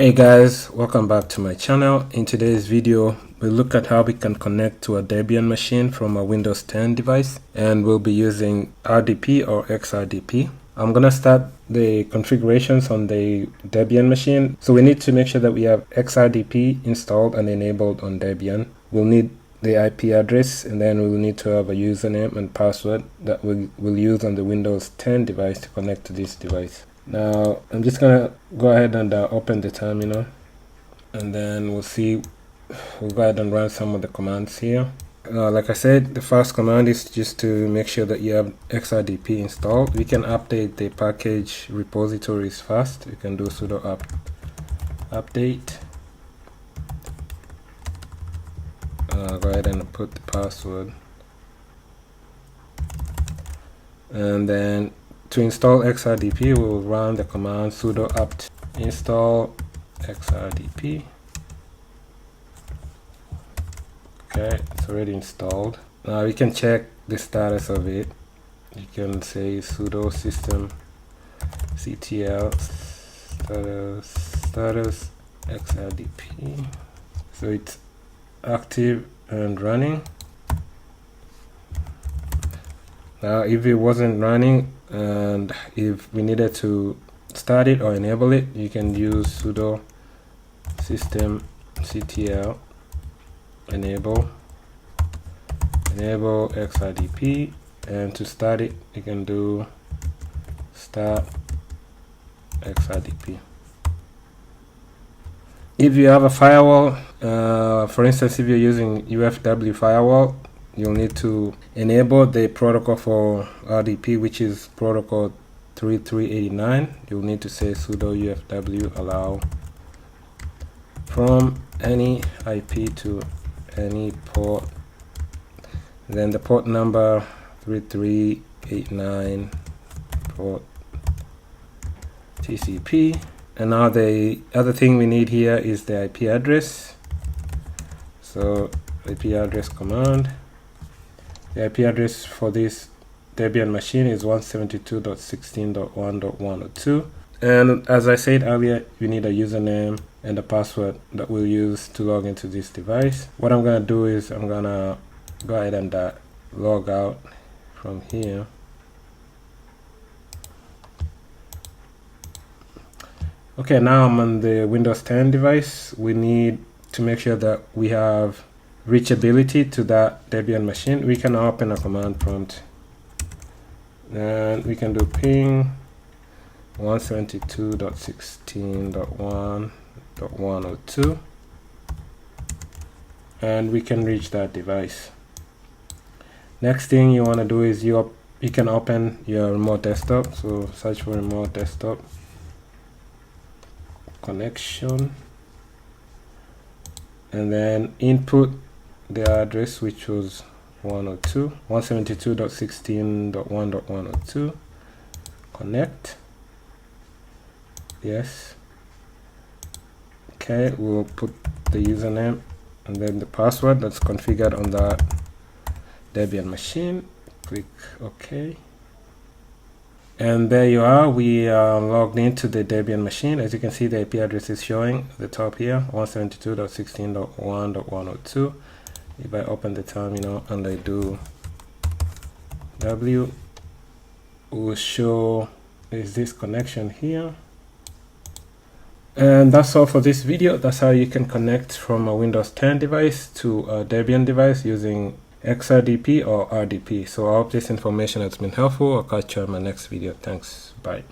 Hey guys, welcome back to my channel. In today's video, we'll look at how we can connect to a Debian machine from a Windows 10 device, and we'll be using RDP or XRDP. I'm gonna start the configurations on the Debian machine. So we need to make sure that we have XRDP installed and enabled on Debian. We'll need the IP address, and then we'll need to have a username and password that we'll use on the Windows 10 device to connect to this device. Now I'm just gonna go ahead and open the terminal, and then we'll go ahead and run some of the commands here. Like I said, the first command is just to make sure that you have XRDP installed. We can update the package repositories first. You can do sudo update. Go ahead and put the password, and then to install XRDP, we'll run the command sudo apt install XRDP. Okay, it's already installed. Now we can check the status of it. You can say sudo system ctl status XRDP. So it's active and running. Now if it wasn't running and if we needed to start it or enable it, you can use sudo system ctl enable XRDP, and to start it you can do start XRDP. If you have a firewall, for instance if you're using UFW firewall, you'll need to enable the protocol for RDP, which is protocol 3389. You'll need to say sudo UFW allow from any IP to any port, then the port number 3389 port TCP. And now the other thing we need here is the IP address. So IP address command. The IP address for this Debian machine is 172.16.1.102, and as I said earlier, you need a username and a password that we'll use to log into this device. What I'm gonna do is I'm gonna go ahead and log out from here. Okay, now I'm on the Windows 10 device. We need to make sure that we have reachability to that Debian machine. We can open a command prompt, and we can do ping 172.16.1.102, and we can reach that device. Next thing you want to do is you can open your remote desktop. So search for remote desktop connection, and then input the address, which was 172.16.1.102. Connect. Yes. Okay, we'll put the username and then the password that's configured on that Debian machine. Click OK. And there you are. We are logged into the Debian machine. As you can see, the IP address is showing at the top here, 172.16.1.102. If I open the terminal and I do W, it will show is this connection here. And that's all for this video. That's how you can connect from a Windows 10 device to a Debian device using XRDP or RDP. So I hope this information has been helpful. I'll catch you on my next video. Thanks. Bye.